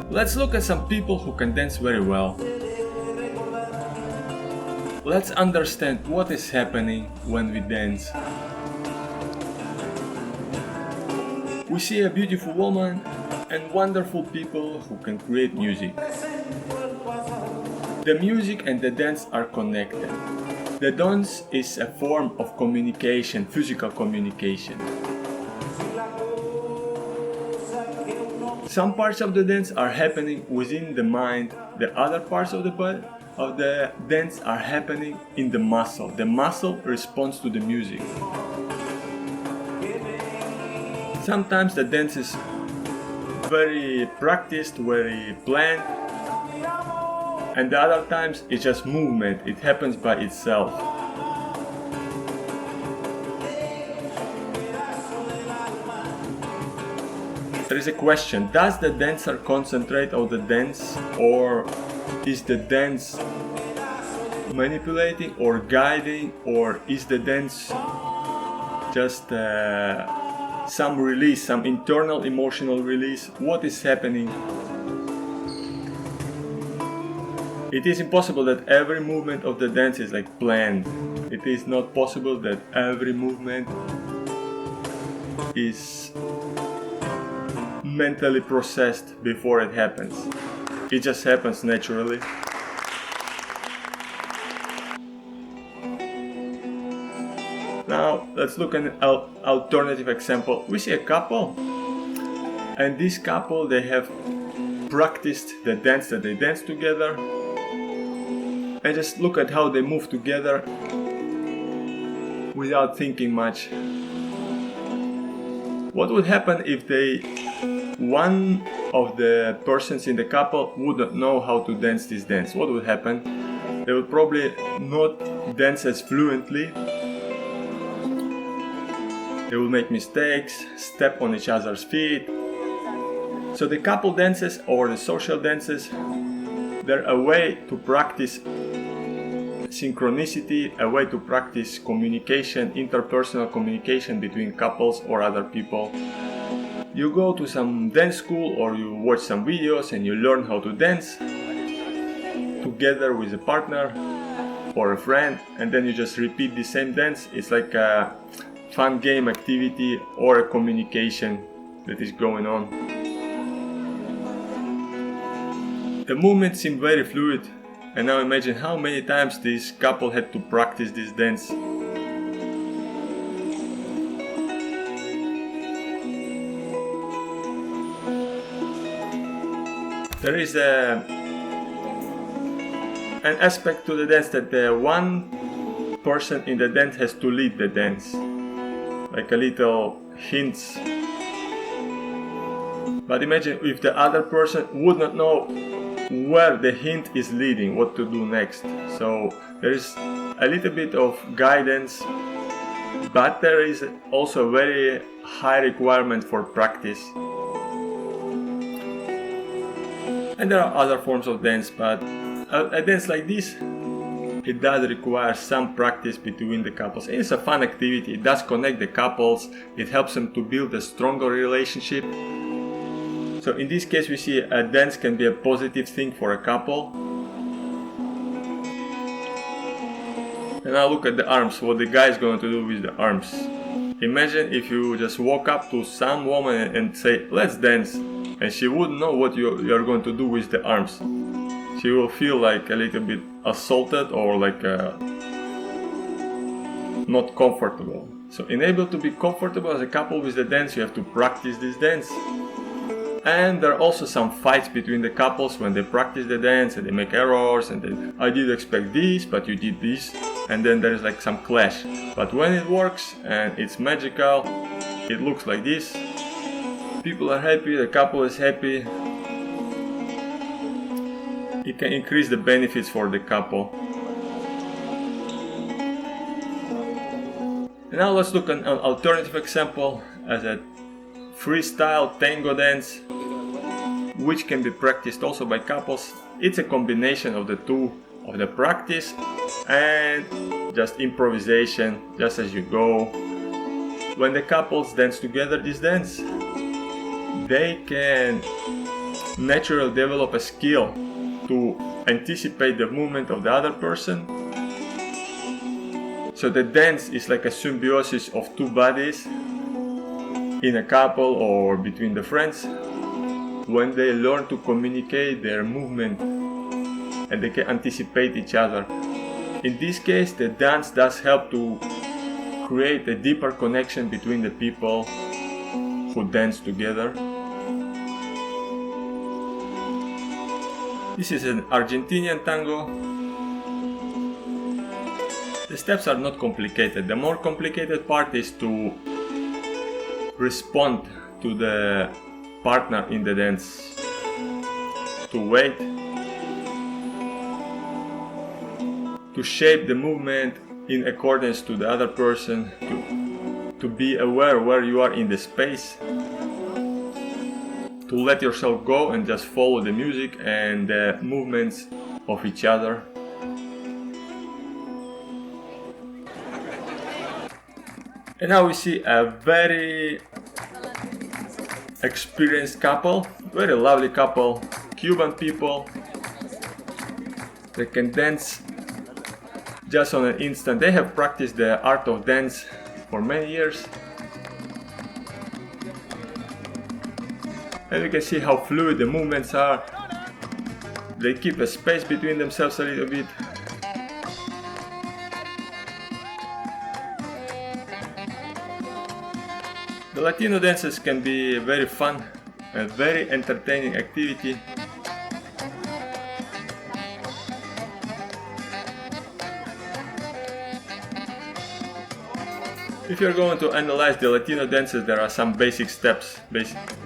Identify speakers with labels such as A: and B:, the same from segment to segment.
A: Let's look at some people who can dance very well. Let's understand what is happening when we dance. We see a beautiful woman and wonderful people who can create music. The music and the dance are connected. The dance is a form of communication, physical communication. Some parts of the dance are happening within the mind, the other parts of the dance are happening in the muscle. The muscle responds to the music. Sometimes the dance is very practiced, very planned, and the other times it's just movement, it happens by itself. There is a question, does the dancer concentrate on the dance, or is the dance manipulating or guiding, or is the dance just some release, some internal emotional release? What is happening? It is impossible that every movement of the dance is like planned. It is not possible that every movement is mentally processed before it happens. It just happens naturally. Now let's look at an alternative example. We see a couple, and this couple, they have practiced the dance that they dance together, and just look at how they move together without thinking much. What would happen if one of the persons in the couple wouldn't know how to dance this dance? What would happen? They would probably not dance as fluently. They will make mistakes, step on each other's feet. So the couple dances or the social dances, they're a way to practice synchronicity, a way to practice communication, interpersonal communication between couples or other people. You go to some dance school or you watch some videos and you learn how to dance together with a partner or a friend, and then you just repeat the same dance. It's like a fun game activity or a communication that is going on. The movements seem very fluid, and now imagine how many times this couple had to practice this dance. There is an aspect to the dance that the one person in the dance has to lead the dance, like a little hints. But imagine if the other person would not know where the hint is leading, what to do next. So there is a little bit of guidance, but there is also a very high requirement for practice. And there are other forms of dance, but a dance like this, it does require some practice between the couples. It's a fun activity, it does connect the couples, it helps them to build a stronger relationship. So in this case we see a dance can be a positive thing for a couple. And now look at the arms, what the guy is going to do with the arms. Imagine if you just walk up to some woman and say, let's dance, and she wouldn't know what you're going to do with the arms. She will feel like a little bit assaulted or like not comfortable. So in able to be comfortable as a couple with the dance, you have to practice this dance. And there are also some fights between the couples when they practice the dance and they make errors and then I did expect this but you did this, and then there is like some clash. But when it works and it's magical, it looks like this. People are happy, the couple is happy. It can increase the benefits for the couple. And now let's look at an alternative example as a freestyle tango dance, which can be practiced also by couples. It's a combination of the two, of the practice and just improvisation, just as you go. when the couples dance together this dance, they can naturally develop a skill to anticipate the movement of the other person. So the dance is like a symbiosis of two bodies in a couple or between the friends, when they learn to communicate their movement and they can anticipate each other. In this case, the dance does help to create a deeper connection between the people who dance together. This is an Argentinian tango. The steps are not complicated. The more complicated part is to respond to the partner in the dance, to wait, to shape the movement in accordance to the other person, to be aware where you are in the space, to let yourself go and just follow the music and the movements of each other. And now we see a very experienced couple, very lovely couple, Cuban people. They can dance just on an instant. They have practiced the art of dance for many years. And you can see how fluid the movements are. They keep a space between themselves a little bit. The Latino dances can be very fun and very entertaining activity. If you're going to analyze the Latino dances, there are some basic steps,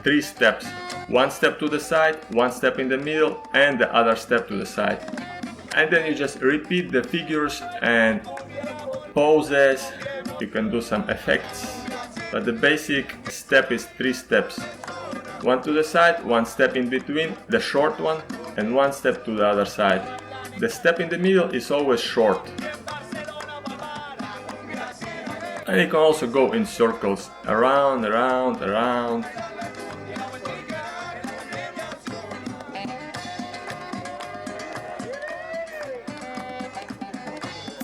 A: three steps. One step to the side, one step in the middle, and the other step to the side. And then you just repeat the figures and poses. You can do some effects. But the basic step is three steps. One to the side, one step in between, the short one, and one step to the other side. The step in the middle is always short. And you can also go in circles, around, around, around.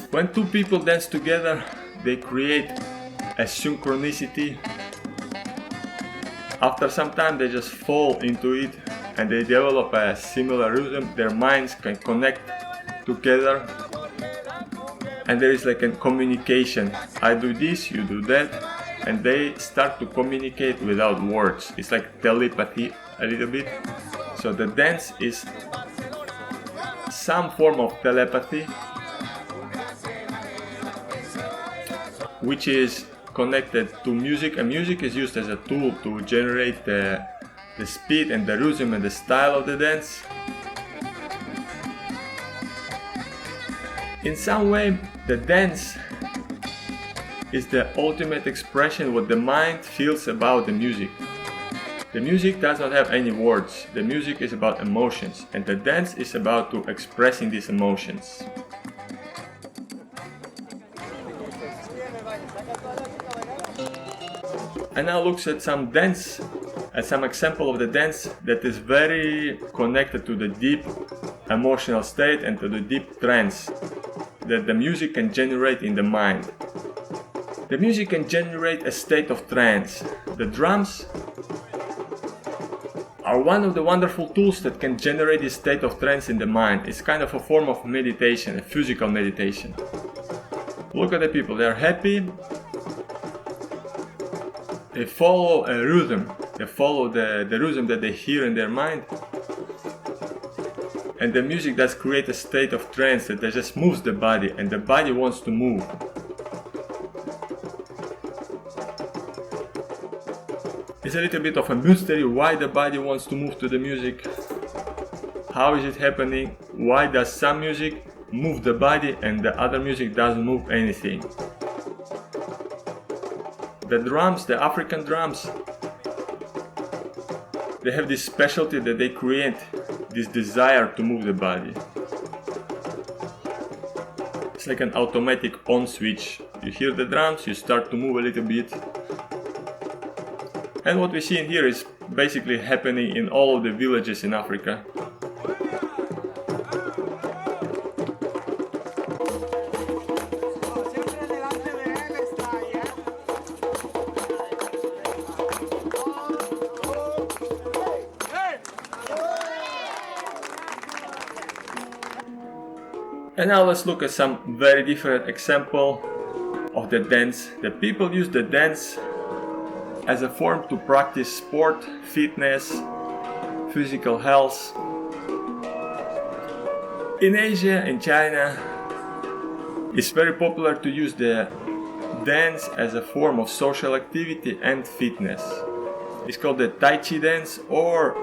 A: When two people dance together, they create a synchronicity. After some time, they just fall into it and they develop a similar rhythm. Their minds can connect together. And there is like a communication. I do this, you do that, and they start to communicate without words. It's like telepathy a little bit. So the dance is some form of telepathy, which is connected to music, and music is used as a tool to generate the speed and the rhythm and the style of the dance. In some way, the dance is the ultimate expression what the mind feels about the music. The music does not have any words. The music is about emotions, and the dance is about to expressing these emotions. And now looks at some dance, at some example of the dance that is very connected to the deep emotional state and to the deep trance that the music can generate in the mind. The music can generate a state of trance. The drums are one of the wonderful tools that can generate this state of trance in the mind. It's kind of a form of meditation, a physical meditation. Look at the people, they are happy. They follow a rhythm. They follow the rhythm that they hear in their mind. And the music does create a state of trance that just moves the body, and the body wants to move. It's a little bit of a mystery why the body wants to move to the music. How is it happening? Why does some music move the body and the other music doesn't move anything? The drums, the African drums, they have this specialty that they create this desire to move the body. It's like an automatic on switch. You hear the drums, you start to move a little bit, And what we see in here is basically happening in all of the villages in Africa. And now let's look at some very different example of the dance. The people use the dance as a form to practice sport, fitness, physical health. In Asia and China, it's very popular to use the dance as a form of social activity and fitness. It's called the Tai Chi dance, or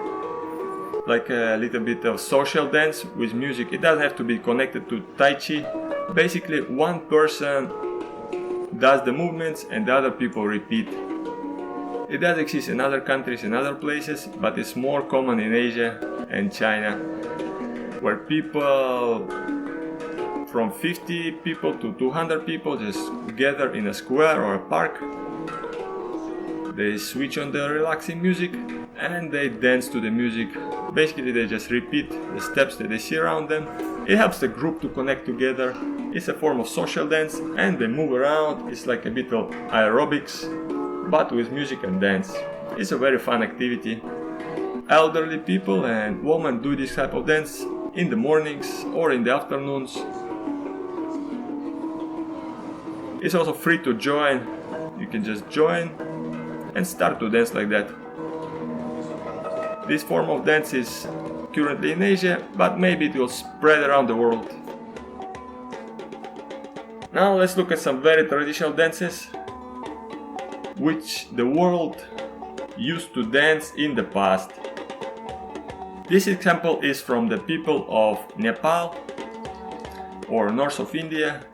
A: like a little bit of social dance with music. It doesn't have to be connected to Tai Chi. Basically, one person does the movements and the other people repeat. It does exist in other countries and other places, but it's more common in Asia and China, where people from 50 people to 200 people just gather in a square or a park. They switch on the relaxing music and they dance to the music. Basically, they just repeat the steps that they see around them. It helps the group to connect together. It's a form of social dance, and they move around. It's like a bit of aerobics, but with music and dance. It's a very fun activity. Elderly people and women do this type of dance in the mornings or in the afternoons. It's also free to join. You can just join and start to dance like that. This form of dance is currently in Asia, but maybe it will spread around the world. Now let's look at some very traditional dances which the world used to dance in the past. This example is from the people of Nepal or north of India.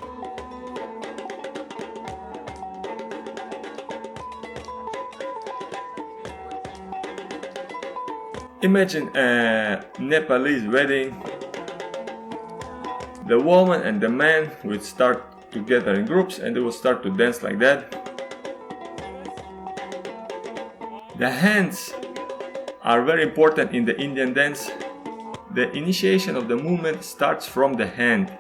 A: Imagine a Nepalese wedding. The woman and the man would start together in groups and they will start to dance like that. The hands are very important in the Indian dance. The initiation of the movement starts from the hand.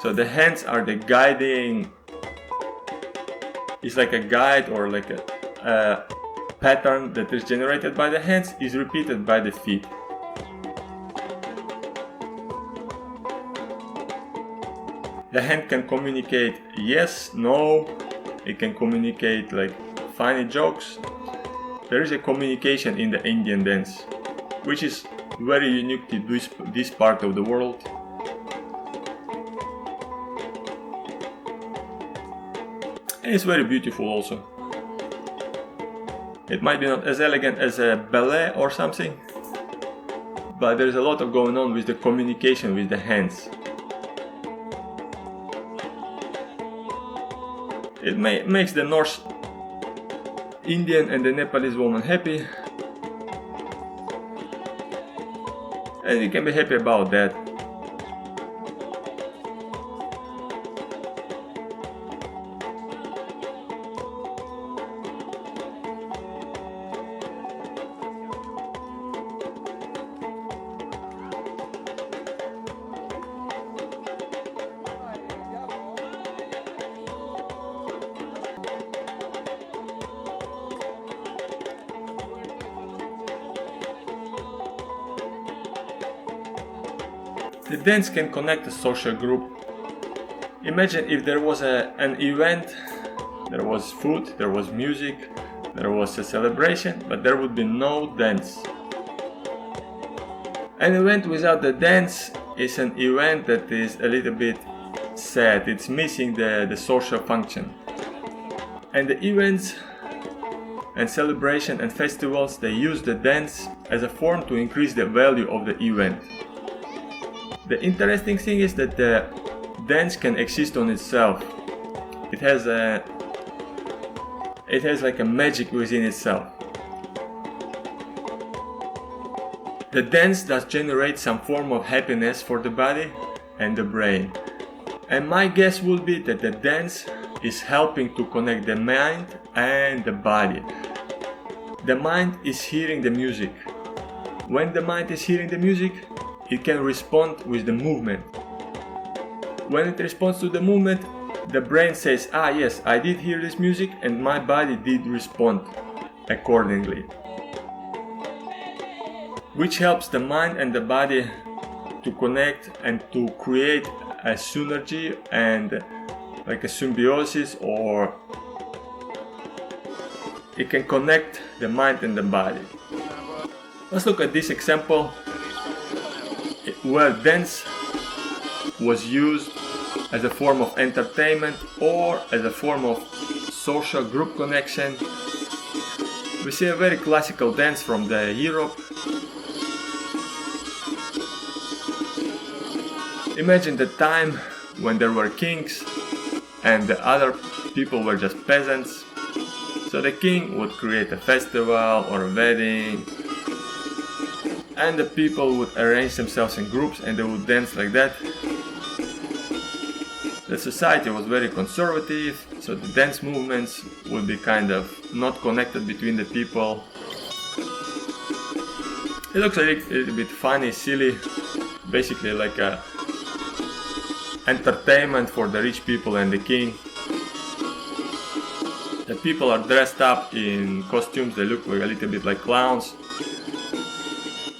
A: So the hands are the guiding, it's like a guide or like a pattern that is generated by the hands is repeated by the feet. The hand can communicate yes, no, it can communicate like funny jokes. There is a communication in the Indian dance, which is very unique to this part of the world. And it's very beautiful also. It might be not as elegant as a ballet or something, but there's a lot of going on with the communication with the hands. It makes the North Indian and the Nepalese woman happy, and you can be happy about that. The dance can connect a social group. Imagine if there was an event, there was food, there was music, there was a celebration, but there would be no dance. An event without the dance is an event that is a little bit sad. It's missing the social function. And the events and celebration and festivals, they use the dance as a form to increase the value of the event. The interesting thing is that the dance can exist on itself. It has like a magic within itself. The dance does generate some form of happiness for the body and the brain. And my guess would be that the dance is helping to connect the mind and the body. The mind is hearing the music. When the mind is hearing the music, it can respond with the movement. When it responds to the movement, the brain says, ah yes, I did hear this music and my body did respond accordingly. Which helps the mind and the body to connect and to create a synergy and like a symbiosis, or it can connect the mind and the body. Let's look at this example where dance was used as a form of entertainment or as a form of social group connection. We see a very classical dance from the Europe. Imagine the time when there were kings and the other people were just peasants. So the king would create a festival or a wedding, and the people would arrange themselves in groups and they would dance like that. The society was very conservative, so the dance movements would be kind of not connected between the people. It looks a little bit funny, silly, basically like a entertainment for the rich people and the king. The people are dressed up in costumes, they look like a little bit like clowns.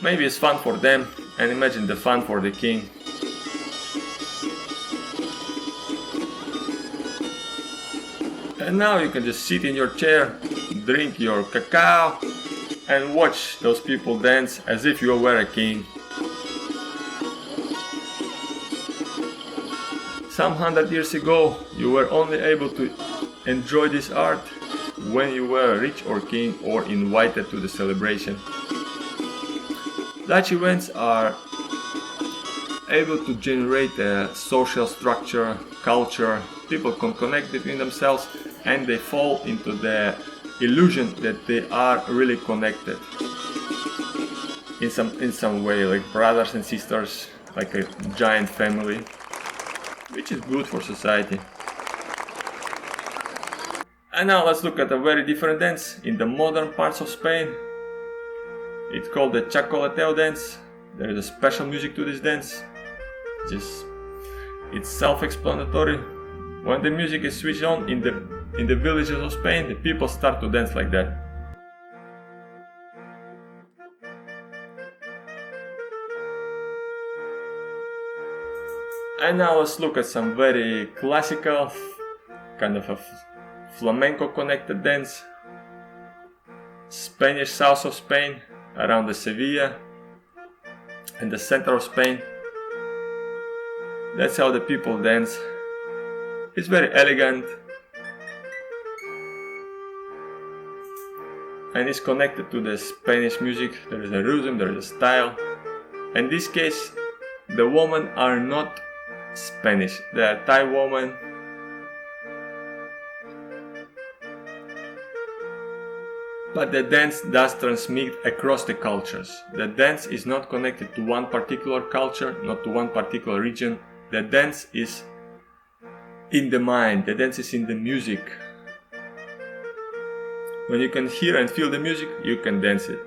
A: Maybe it's fun for them, and imagine the fun for the king. And now you can just sit in your chair, drink your cacao, and watch those people dance as if you were a king. Some 100 years ago, you were only able to enjoy this art when you were rich or king or invited to the celebration. Such events are able to generate a social structure, culture. People can connect between themselves and they fall into the illusion that they are really connected in some way, like brothers and sisters, like a giant family, which is good for society. And now let's look at a very different dance in the modern parts of Spain. It's called the chocolateo dance. There is a special music to this dance. It's self-explanatory. When the music is switched on in the villages of Spain, the people start to dance like that. And now let's look at some very classical, kind of a flamenco connected dance. Spanish south of Spain, around the Sevilla and the center of Spain. That's how the people dance. It's very elegant and it's connected to the Spanish music. There is a rhythm, there is a style. In this case, the women are not Spanish, they are Thai women. But the dance does transmit across the cultures. The dance is not connected to one particular culture, not to one particular region. The dance is in the mind, the dance is in the music. When you can hear and feel the music, you can dance it.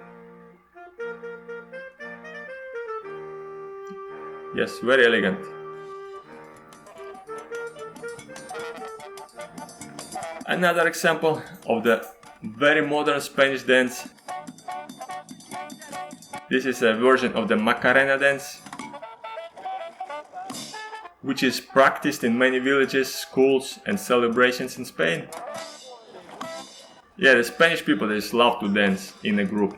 A: Yes, very elegant. Another example of the very modern Spanish dance. This is a version of the Macarena dance, which is practiced in many villages, schools and celebrations in Spain. Yeah, the Spanish people, they just love to dance in a group.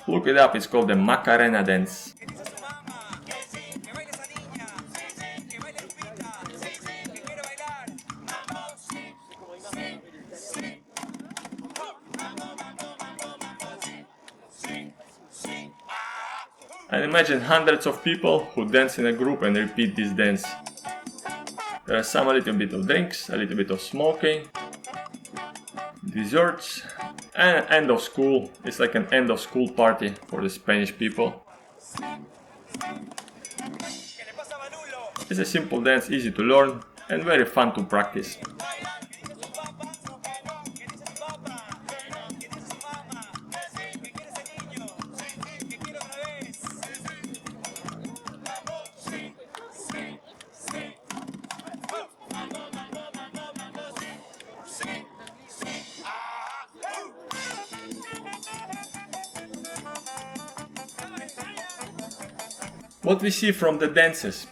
A: Look it up, it's called the Macarena dance. And imagine hundreds of people who dance in a group and repeat this dance. There are a little bit of drinks, a little bit of smoking, desserts, and end of school. It's like an end of school party for the Spanish people. It's a simple dance, easy to learn and very fun to practice. What we see from the dances,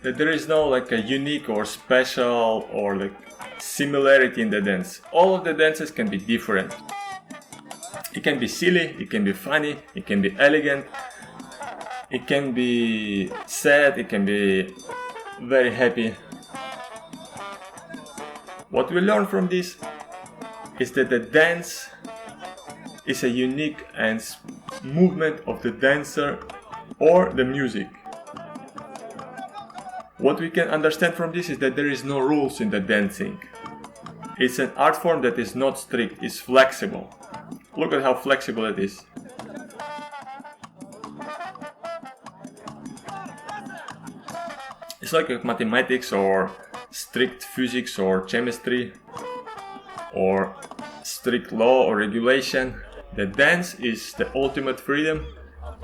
A: that there is no like a unique or special or like similarity in the dance. All of the dances can be different. It can be silly, it can be funny, it can be elegant, it can be sad, it can be very happy. What we learn from this is that the dance is a unique and movement of the dancer or the music. What we can understand from this is that there is no rules in the dancing. It's an art form that is not strict, it's flexible. Look at how flexible it is. It's like mathematics or strict physics or chemistry or strict law or regulation. The dance is the ultimate freedom.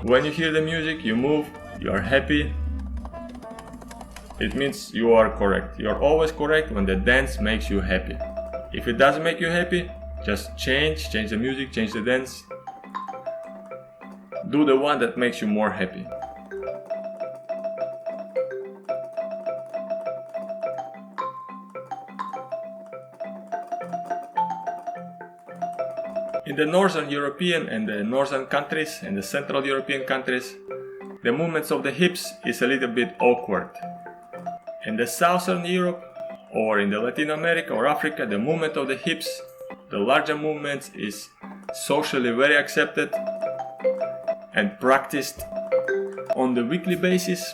A: When you hear the music, you move, you are happy. It means you are correct. You are always correct when the dance makes you happy. If it doesn't make you happy, just change the music, change the dance. Do the one that makes you more happy. In the Northern European and the Northern countries and the Central European countries, the movements of the hips is a little bit awkward. In the Southern Europe or in the Latin America or Africa, the movement of the hips, the larger movements, is socially very accepted and practiced on the weekly basis.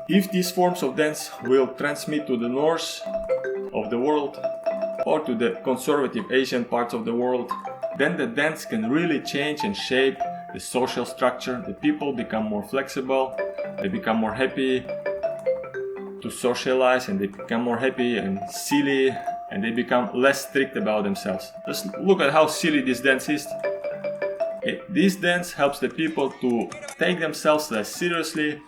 A: If these forms of dance will transmit to the north of the world or to the conservative Asian parts of the world, then the dance can really change and shape the social structure. The people become more flexible, they become more happy to socialize, and they become more happy and silly, and they become less strict about themselves. Just look at how silly this dance is. This dance helps the people to take themselves less seriously,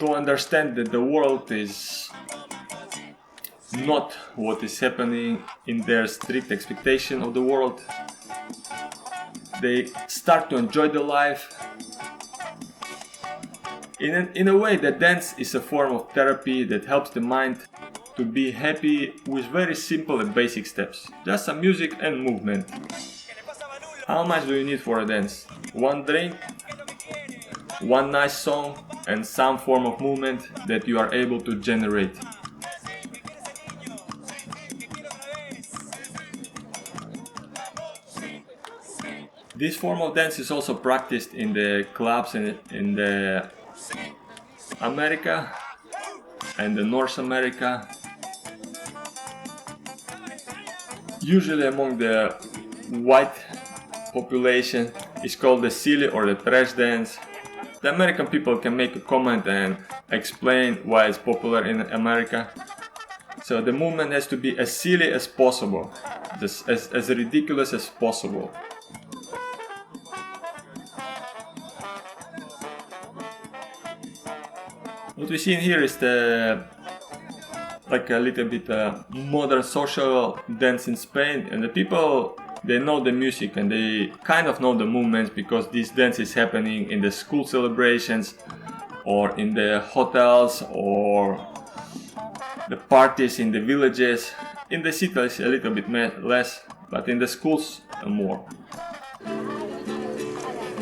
A: to understand that the world is not what is happening in their strict expectation of the world. They start to enjoy the life. In a way, the dance is a form of therapy that helps the mind to be happy with very simple and basic steps. Just some music and movement. How much do you need for a dance? One drink, one nice song, and some form of movement that you are able to generate. This form of dance is also practiced in the clubs in the America and the North America. Usually among the white population, it's called the silly or the trash dance. The American people can make a comment and explain why it's popular in America. So the movement has to be as silly as possible, as ridiculous as possible. What we see in here is like a little bit modern social dance in Spain, and the people, they know the music and they kind of know the movements because this dance is happening in the school celebrations or in the hotels or the parties in the villages. In the cities a little bit less, but in the schools more.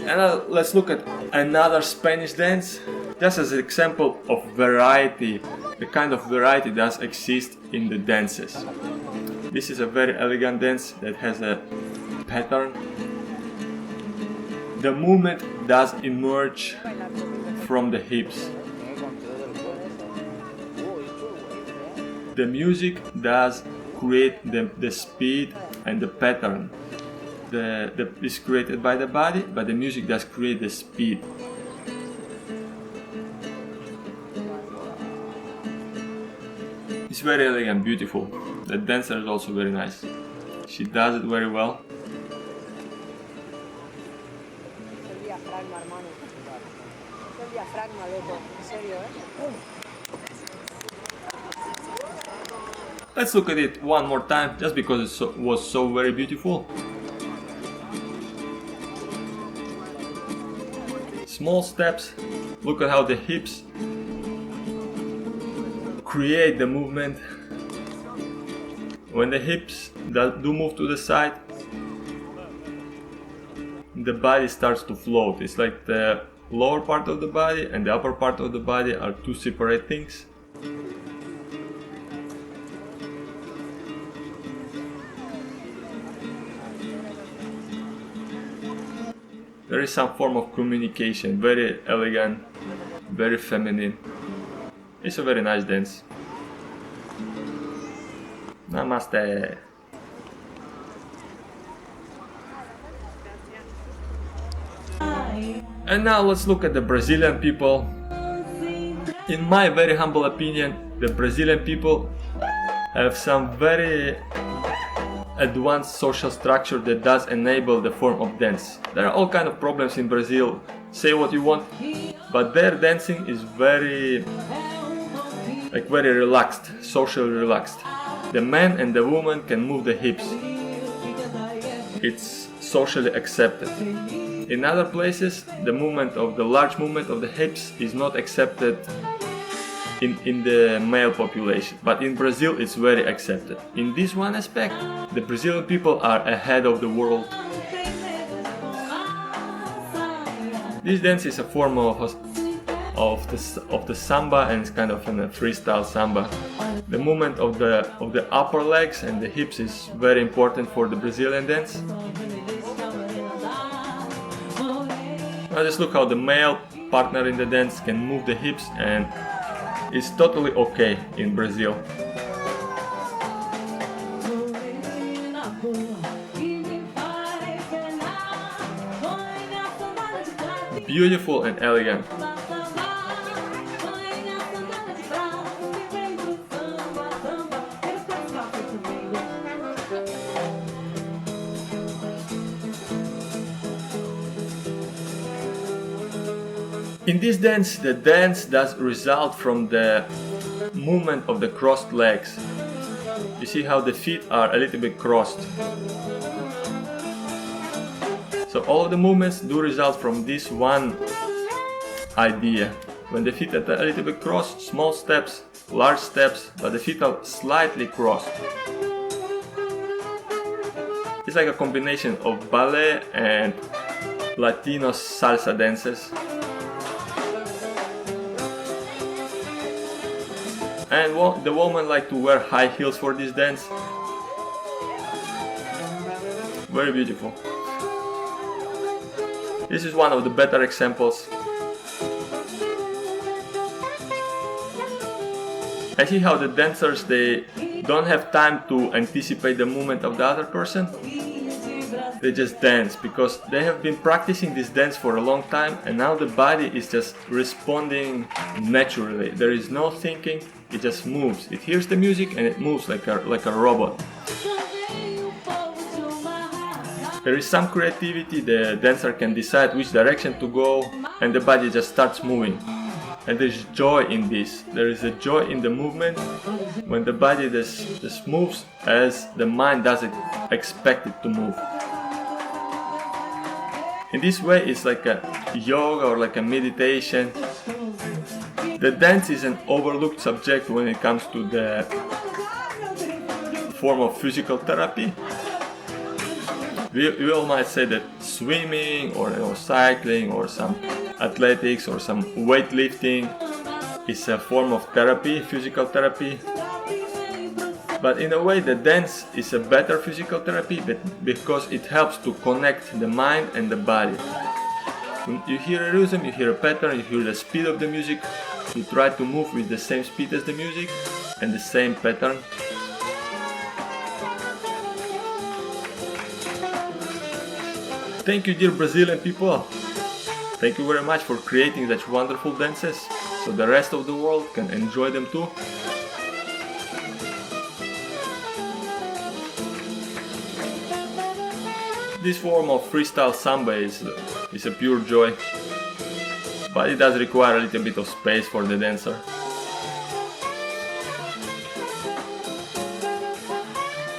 A: And let's look at another Spanish dance, just as an example of variety, the kind of variety that exists in the dances. This is a very elegant dance that has a pattern. The movement does emerge from the hips. The music does create the speed and the pattern. is created by the body, but the music does create the speed. It's very elegant, beautiful. The dancer is also very nice. She does it very well. Let's look at it one more time, just because it was so very beautiful. Small steps. Look at how the hips create the movement. When the hips do move to the side, the body starts to float. It's like the lower part of the body and the upper part of the body are two separate things. There is some form of communication, very elegant, very feminine. It's a very nice dance. Namaste. And now let's look at the Brazilian people. In my very humble opinion, the Brazilian people have some very advanced social structure that does enable the form of dance. There are all kinds of problems in Brazil, say what you want, but their dancing is very relaxed, socially relaxed. The man and the woman can move the hips. It's socially accepted. In other places, the large movement of the hips is not accepted in the male population, but in Brazil it's very accepted. In this one aspect, the Brazilian people are ahead of the world. This dance is a form of the samba, and it's kind of a freestyle samba. The movement of the upper legs and the hips is very important for the Brazilian dance. Now just look how the male partner in the dance can move the hips, and it's totally okay in Brazil. Beautiful and elegant. In this dance, the dance does result from the movement of the crossed legs. You see how the feet are a little bit crossed. So all of the movements do result from this one idea. When the feet are a little bit crossed, small steps, large steps, but the feet are slightly crossed. It's like a combination of ballet and Latino salsa dances. And the women like to wear high heels for this dance. Very beautiful. This is one of the better examples. I see how the dancers, they don't have time to anticipate the movement of the other person. They just dance because they have been practicing this dance for a long time, and now the body is just responding naturally. There is no thinking, it just moves. It hears the music and it moves like a robot. There is some creativity, the dancer can decide which direction to go, and the body just starts moving. And there's joy in this. There is a joy in the movement when the body just moves as the mind doesn't expect it to move. In this way, it's like a yoga or like a meditation. The dance is an overlooked subject when it comes to the form of physical therapy. We all might say that swimming or cycling or some athletics or some weightlifting is a form of therapy, physical therapy. But in a way, the dance is a better physical therapy because it helps to connect the mind and the body. When you hear a rhythm, you hear a pattern, you hear the speed of the music, you try to move with the same speed as the music and the same pattern. Thank you, dear Brazilian people. Thank you very much for creating such wonderful dances so the rest of the world can enjoy them too. This form of freestyle samba is a pure joy, but it does require a little bit of space for the dancer.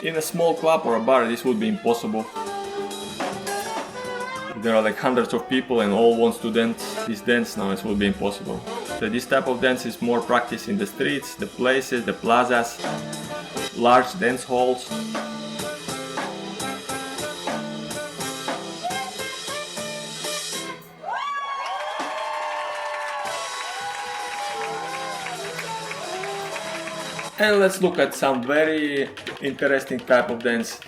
A: In a small club or a bar this would be impossible. There are like hundreds of people and all wants to dance this dance, now it will be impossible. So this type of dance is more practiced in the streets, the places, the plazas, large dance halls. And let's look at some very interesting type of dance.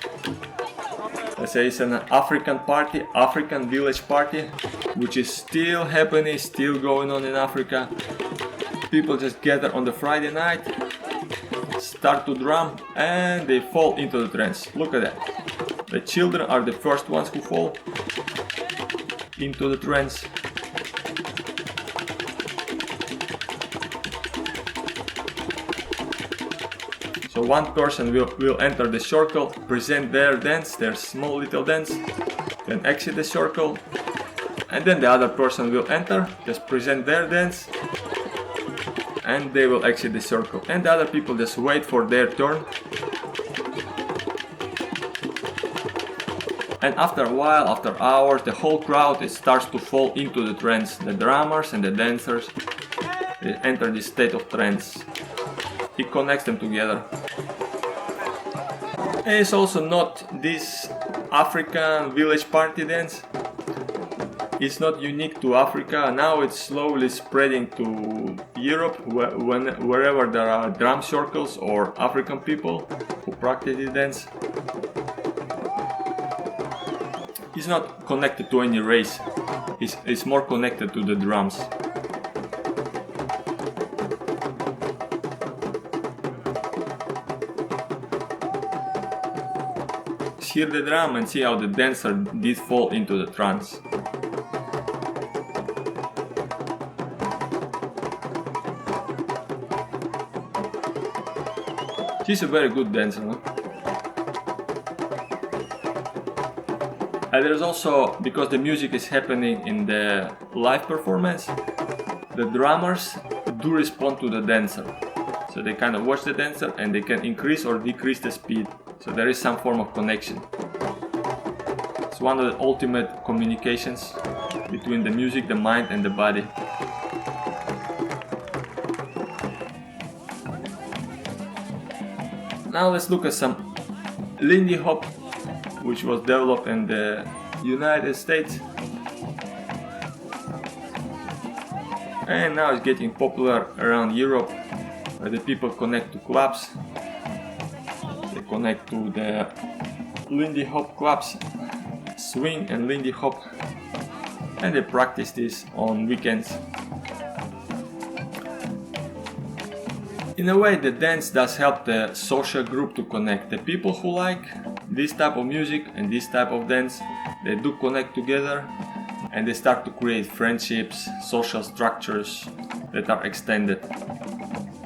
A: Let's say it's an African party, African village party, which is still happening, still going on in Africa. People just gather on the Friday night, start to drum, and they fall into the trance. Look at that. The children are the first ones who fall into the trance. So one person will enter the circle, present their dance, their small little dance, then exit the circle, and then the other person will enter, just present their dance, and they will exit the circle. And the other people just wait for their turn. And after a while, after hours, the whole crowd starts to fall into the trance. The drummers and the dancers, they enter this state of trance. It connects them together. And it's also not this African village party dance. It's not unique to Africa. Now it's slowly spreading to Europe, wherever there are drum circles or African people who practice this dance. It's not connected to any race. It's more connected to the drums. Hear the drum and see how the dancer did fall into the trance. She's a very good dancer, no? And there's also, because the music is happening in the live performance, the drummers do respond to the dancer. So they kind of watch the dancer and they can increase or decrease the speed. So there is some form of connection. It's one of the ultimate communications between the music, the mind and the body. Now let's look at some Lindy Hop, which was developed in the United States. And now it's getting popular around Europe, where the people connect to clubs. They connect to the Lindy Hop clubs, swing and Lindy Hop, and they practice this on weekends. In a way, the dance does help the social group to connect. The people who like this type of music and this type of dance, they do connect together and they start to create friendships, social structures that are extended.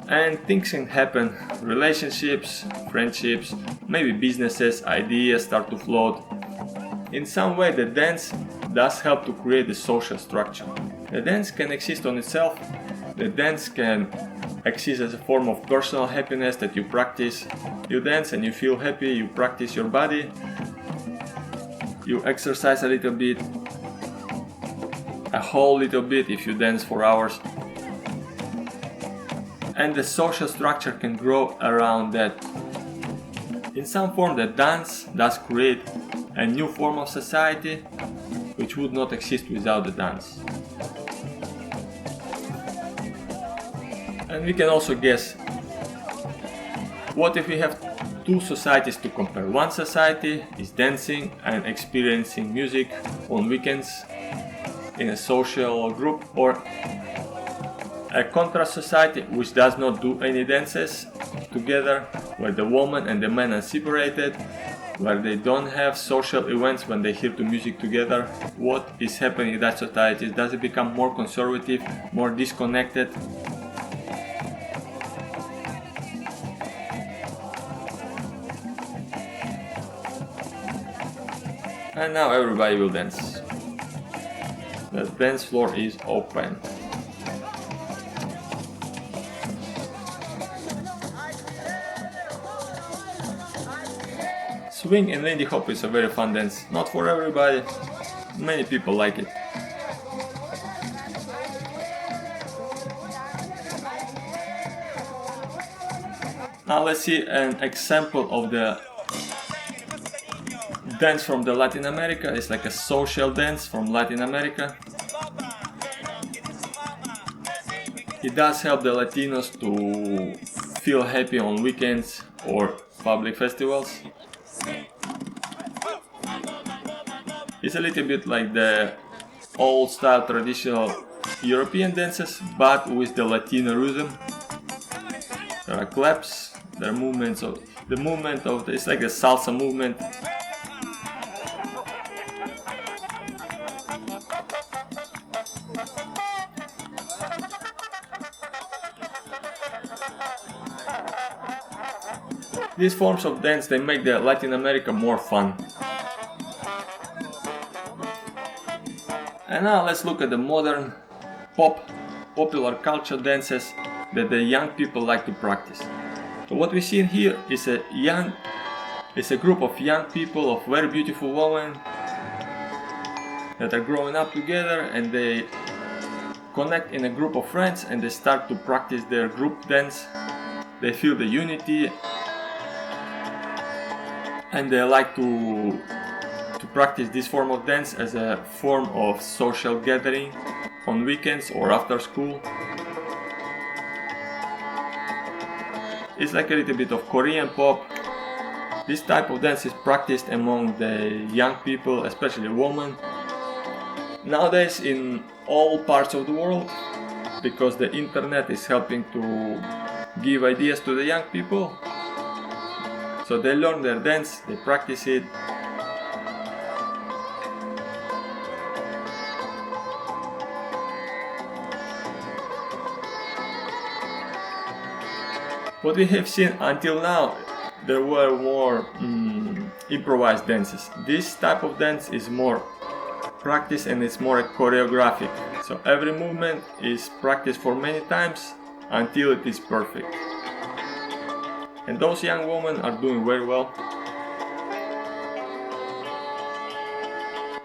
A: And things can happen, relationships, friendships, maybe businesses, ideas start to float. In some way the dance does help to create the social structure. The dance can exist on itself, the dance can exist as a form of personal happiness that you practice. You dance and you feel happy, you practice your body, you exercise a little bit, a whole little bit if you dance for hours. And the social structure can grow around that. In some form the dance does create a new form of society which would not exist without the dance. And we can also guess, what if we have two societies to compare? One society is dancing and experiencing music on weekends in a social group, or a contrast society which does not do any dances together, where the woman and the man are separated, where they don't have social events when they hear to music together. What is happening in that society? Does it become more conservative, more disconnected? And now everybody will dance. The dance floor is open. Swing and Lindy Hop is a very fun dance, not for everybody, many people like it. Now let's see an example of the dance from the Latin America. It's like a social dance from Latin America. It does help the Latinos to feel happy on weekends or public festivals. It's a little bit like the old style traditional European dances, but with the Latino rhythm. There are claps, there are movements of it's like a salsa movement. These forms of dance, they make the Latin America more fun. And now let's look at the modern popular culture dances that the young people like to practice. So what we see here is a group of young people, of very beautiful women that are growing up together, and they connect in a group of friends and they start to practice their group dance. They feel the unity and they like to practice this form of dance as a form of social gathering on weekends or after school. It's like a little bit of Korean pop. This type of dance is practiced among the young people, especially women, nowadays in all parts of the world, because the internet is helping to give ideas to the young people. So they learn their dance, they practice it. What we have seen until now, there were more improvised dances. This type of dance is more practiced and it's more choreographic. So every movement is practiced for many times until it is perfect. And those young women are doing very well.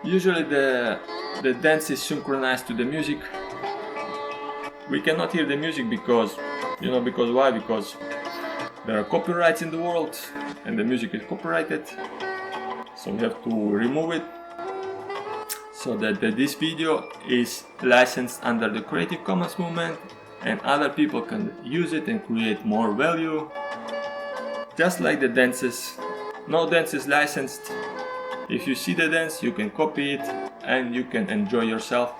A: Usually the dance is synchronized to the music. We cannot hear the music because why? Because there are copyrights in the world and the music is copyrighted. So we have to remove it so that this video is licensed under the Creative Commons movement and other people can use it and create more value. Just like the dances, no dance is licensed. If you see the dance, you can copy it and you can enjoy yourself.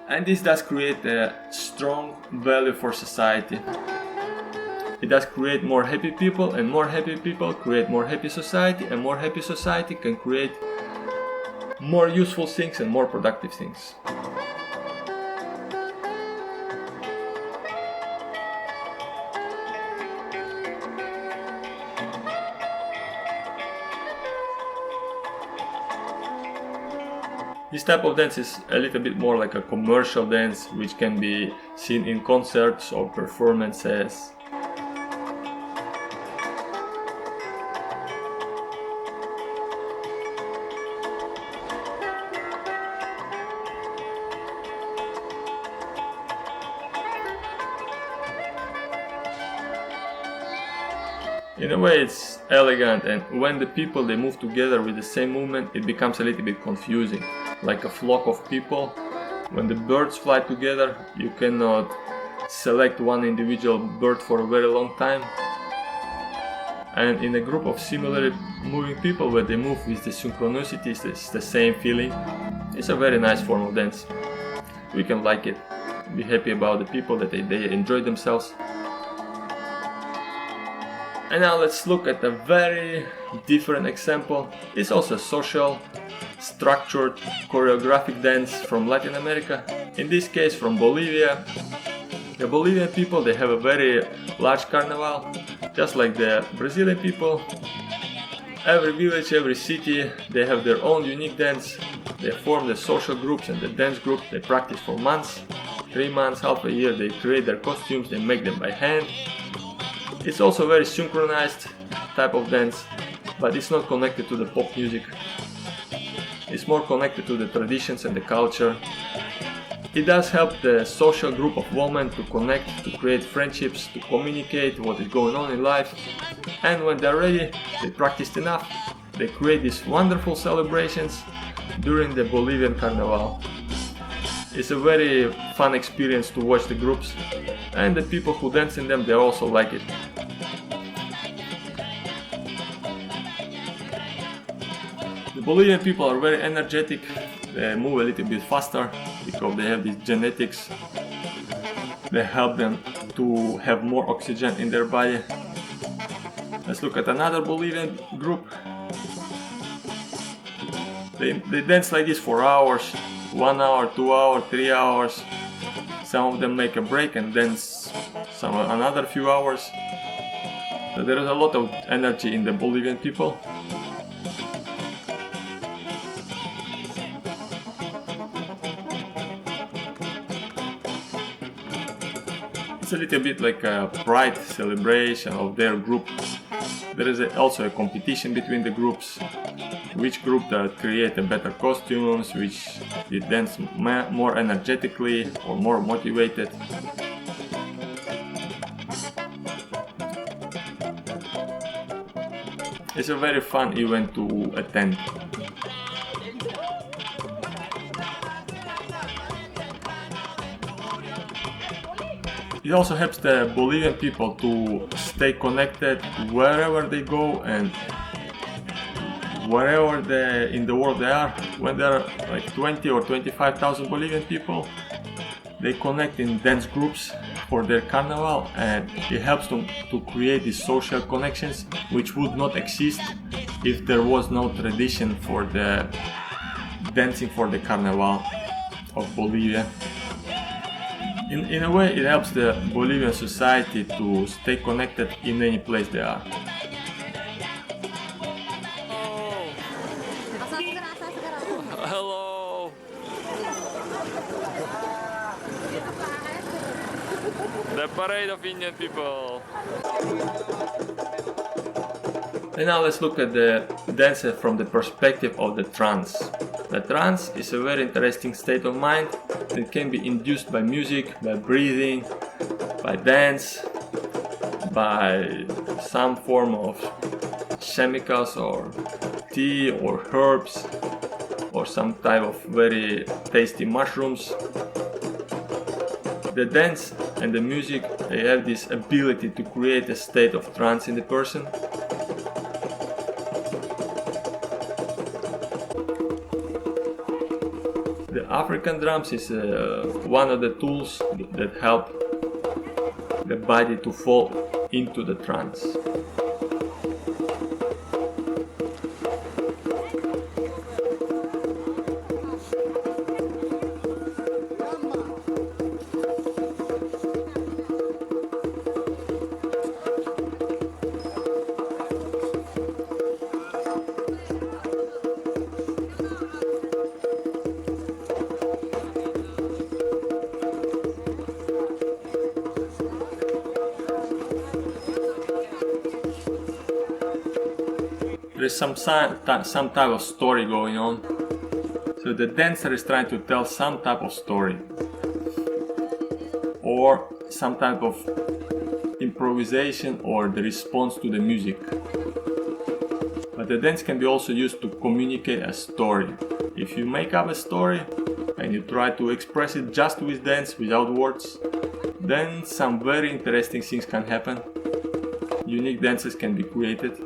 A: And this does create a strong value for society. It does create more happy people, and more happy people create more happy society, and more happy society can create more useful things and more productive things. This type of dance is a little bit more like a commercial dance, which can be seen in concerts or performances. In a way it's elegant, and when the people they move together with the same movement, it becomes a little bit confusing. Like a flock of people, when the birds fly together, you cannot select one individual bird for a very long time. And in a group of similarly moving people, where they move with the synchronicity, it's the same feeling. It's a very nice form of dance. We can like it, be happy about the people that they enjoy themselves. And now let's look at a very different example. It's also a social, structured, choreographic dance from Latin America. In this case from Bolivia. The Bolivian people, they have a very large carnival, just like the Brazilian people. Every village, every city, they have their own unique dance. They form the social groups and the dance group. They practice for months, 3 months, half a year. They create their costumes, they make them by hand. It's also a very synchronized type of dance, but it's not connected to the pop music. It's more connected to the traditions and the culture. It does help the social group of women to connect, to create friendships, to communicate what is going on in life. And when they're ready, they practiced enough, they create these wonderful celebrations during the Bolivian carnival. It's a very fun experience to watch the groups, and the people who dance in them, they also like it. The Bolivian people are very energetic, they move a little bit faster because they have these genetics. They help them to have more oxygen in their body. Let's look at another Bolivian group. They dance like this for hours, 1 hour, 2 hours, 3 hours. Some of them make a break and dance another few hours. So there is a lot of energy in the Bolivian people. It's a little bit like a pride celebration of their group. There is also a competition between the groups. Which group that create a better costumes, which they dance more energetically or more motivated. It's a very fun event to attend. It also helps the Bolivian people to stay connected wherever they go and wherever in the world they are. When there are like 20 or 25,000 Bolivian people, they connect in dance groups for their carnival, and it helps them to create these social connections which would not exist if there was no tradition for the dancing for the carnival of Bolivia. In a way, it helps the Bolivian society to stay connected in any place they are.
B: Hello. The parade of Indian people.
A: And now let's look at the dance from the perspective of the trance. The trance is a very interesting state of mind that can be induced by music, by breathing, by dance, by some form of chemicals or tea or herbs or some type of very tasty mushrooms. The dance and the music, they have this ability to create a state of trance in the person. The African drums is one of the tools that help the body to fall into the trance. There is some type of story going on. So the dancer is trying to tell some type of story or some type of improvisation or the response to the music. But the dance can be also used to communicate a story. If you make up a story and you try to express it just with dance, without words, then some very interesting things can happen. Unique dances can be created.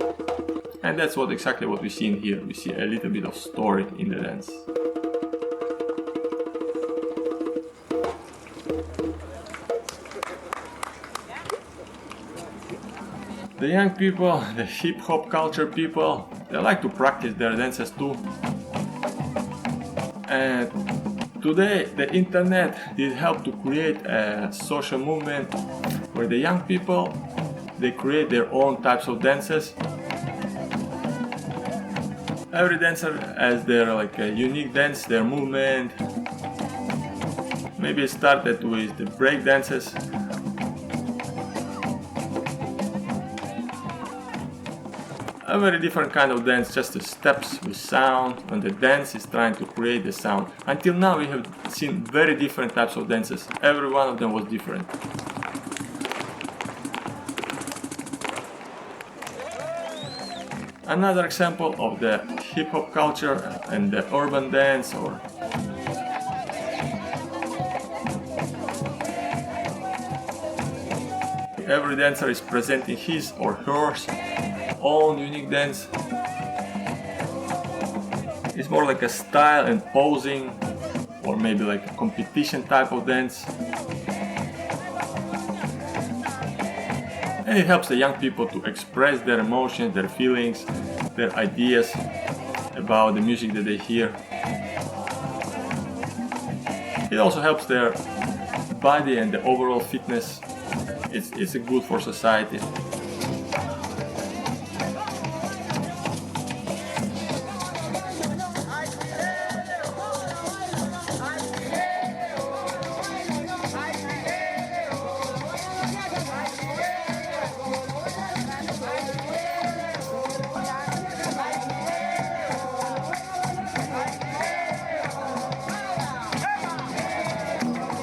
A: And that's exactly what we see in here. We see a little bit of story in the dance. The young people, the hip hop culture people, they like to practice their dances too. And today the internet did help to create a social movement where the young people, they create their own types of dances. Every dancer has their like a unique dance, their movement. Maybe it started with the break dances. A very different kind of dance, just the steps with sound, when the dance is trying to create the sound. Until now we have seen very different types of dances. Every one of them was different. Another example of the hip hop culture and the urban dance, or every dancer is presenting his or her own unique dance. It's more like a style and posing, or maybe like a competition type of dance. And it helps the young people to express their emotions, their feelings, their ideas about the music that they hear. It also helps their body and the overall fitness. It's good for society.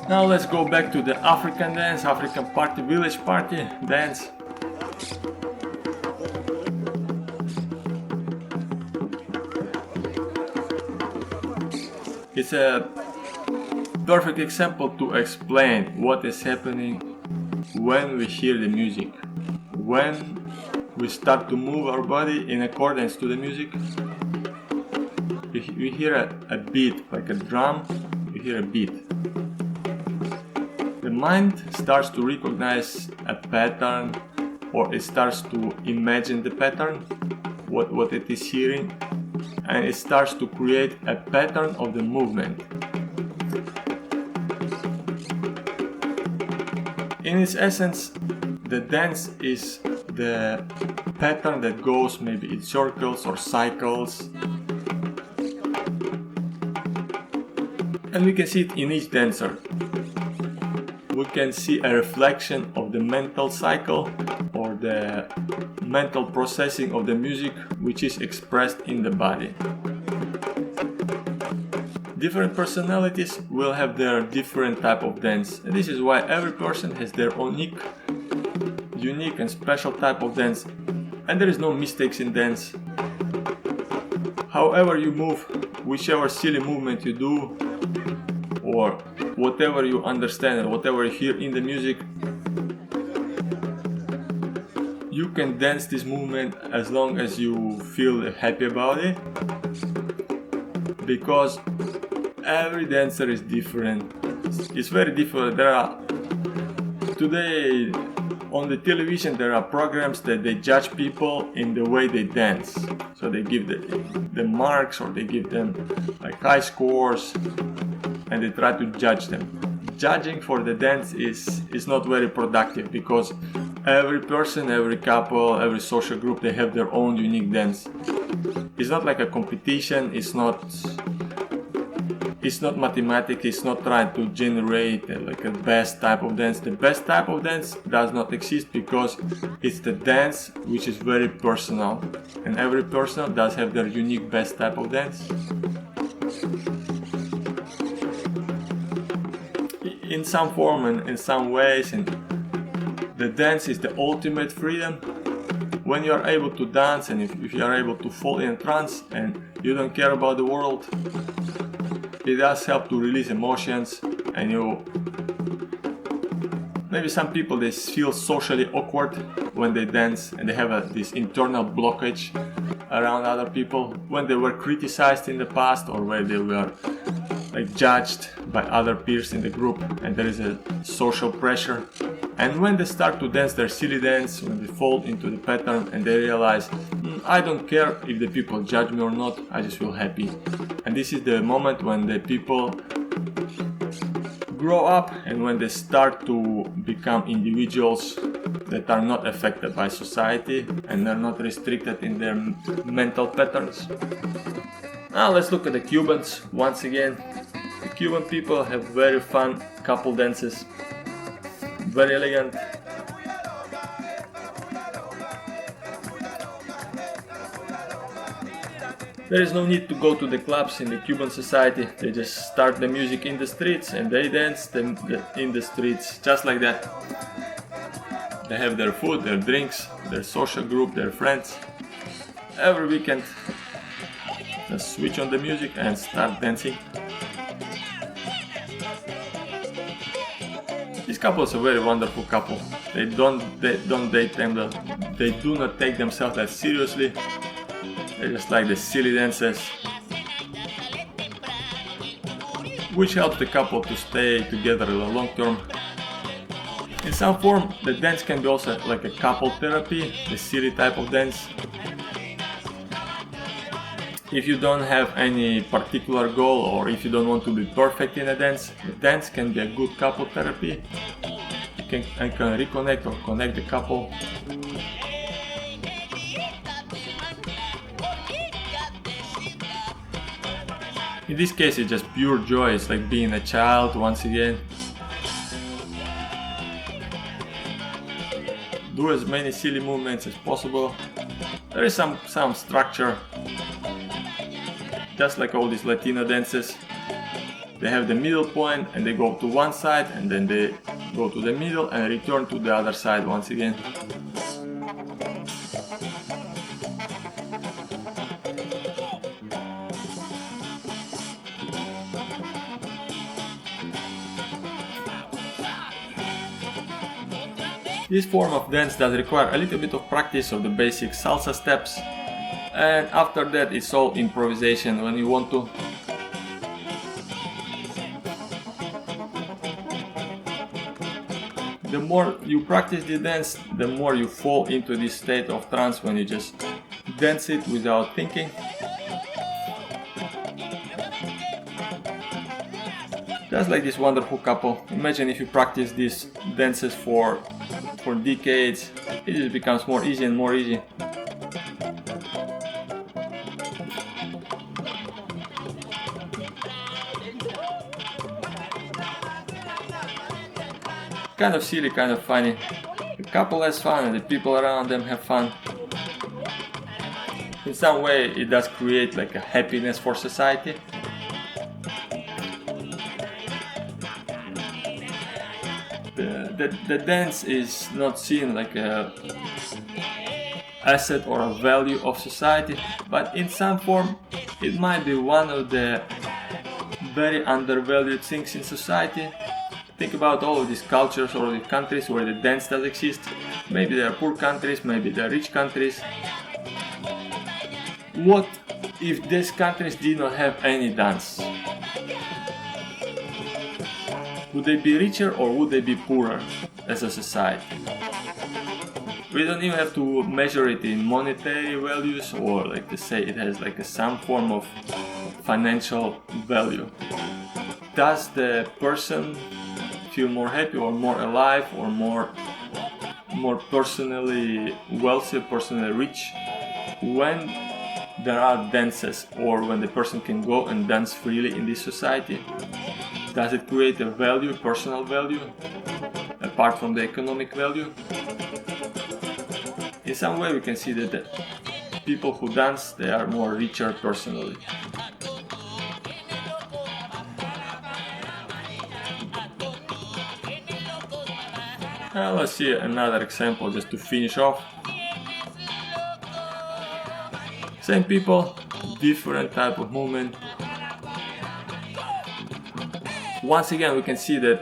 A: Now let's go back to the African dance, African party, village party dance. It's a perfect example to explain what is happening when we hear the music. When we start to move our body in accordance to the music, we hear a beat, like a drum, we hear a beat. The mind starts to recognize a pattern, or it starts to imagine the pattern, what it is hearing, and it starts to create a pattern of the movement. In its essence, the dance is the pattern that goes maybe in circles or cycles. And we can see it in each dancer. We can see a reflection of the mental cycle or the mental processing of the music, which is expressed in the body. Different personalities will have their different type of dance, and this is why every person has their own unique and special type of dance, and there is no mistakes in dance. However you move, whichever silly movement you do, or whatever you understand and whatever you hear in the music, you can dance this movement as long as you feel happy about it, because every dancer is different. It's very different. Today on the television there are programs that they judge people in the way they dance. So they give the marks, or they give them like high scores, and they try to judge them. Judging for the dance is not very productive, because every person, every couple, every social group, they have their own unique dance. It's not like a competition, it's not mathematics, it's not trying to generate like a best type of dance. The best type of dance does not exist, because it's the dance which is very personal, and every person does have their unique best type of dance. In some form and in some ways, and the dance is the ultimate freedom. When you are able to dance, and if you are able to fall in trance and you don't care about the world, it does help to release emotions. And maybe some people, they feel socially awkward when they dance, and they have this internal blockage around other people when they were criticized in the past, or where they were like judged by other peers in the group, and there is a social pressure, And when they start to dance their silly dance, when they fall into the pattern and they realize, I don't care if the people judge me or not, I just feel happy. And this is the moment when the people grow up and when they start to become individuals that are not affected by society and are not restricted in their mental patterns. Now let's look at the Cubans once again. The Cuban people have very fun couple dances, very elegant. There is no need to go to the clubs in the Cuban society. They just start the music in the streets and they dance in the streets just like that. They have their food, their drinks, their social group, their friends. Every weekend, just switch on the music and start dancing. This couple is a very wonderful couple. They do not take themselves that seriously. They just like the silly dances, which helps the couple to stay together in the long term. In some form, the dance can be also like a couple therapy, the silly type of dance. If you don't have any particular goal or if you don't want to be perfect in a dance, the dance can be a good couple therapy. You can reconnect or connect the couple. In this case, it's just pure joy. It's like being a child once again. Do as many silly movements as possible. There is some structure, just like all these Latino dances. They have the middle point and they go to one side and then they go to the middle and return to the other side once again. This form of dance does require a little bit of practice of the basic salsa steps, and after that it's all improvisation when you want to. The more you practice the dance, the more you fall into this state of trance when you just dance it without thinking. Just like this wonderful couple. Imagine if you practice these dances for decades, it just becomes more easy and more easy. Kind of silly, kind of funny. The couple has fun and the people around them have fun. In some way it does create like a happiness for society. The dance is not seen like a asset or a value of society, but in some form it might be one of the very undervalued things in society. Think about all of these cultures or the countries where the dance does exist. Maybe they are poor countries, maybe they are rich countries. What if these countries did not have any dance? Would they be richer or would they be poorer as a society? We don't even have to measure it in monetary values or like to say it has like some form of financial value. Does the person feel more happy or more alive or more personally wealthy, personally rich when there are dances or when the person can go and dance freely in this society? Does it create a value, personal value, apart from the economic value? In some way we can see that the people who dance, they are more richer personally. Now let's see another example just to finish off. Same people, different type of movement. Once again we can see that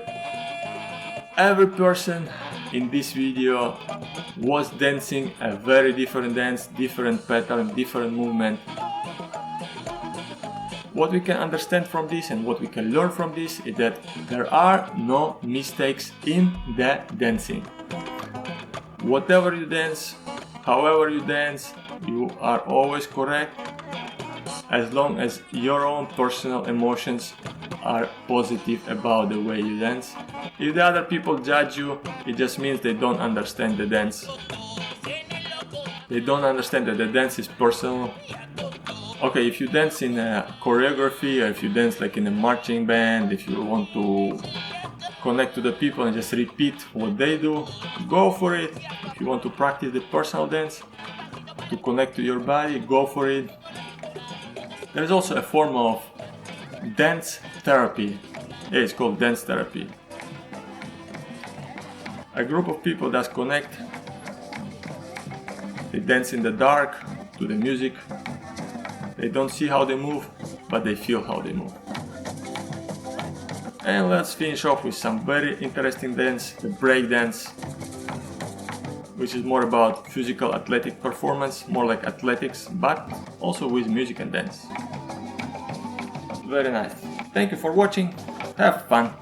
A: every person in this video was dancing a very different dance, different pattern, different movement. What we can understand from this and what we can learn from this is that there are no mistakes in the dancing. Whatever you dance, however you dance, you are always correct as long as your own personal emotions are positive about the way you dance. If the other people judge you, it just means they don't understand the dance. They don't understand that the dance is personal. Okay, if you dance in a choreography, or if you dance like in a marching band, if you want to connect to the people and just repeat what they do, go for it. If you want to practice the personal dance, to connect to your body, go for it. There's also a form of dance therapy. Yeah, it's called dance therapy. A group of people that connect. They dance in the dark to the music. They don't see how they move, but they feel how they move. And let's finish off with some very interesting dance, the break dance, which is more about physical athletic performance, more like athletics, but also with music and dance. Very nice. Thank you for watching. Have fun.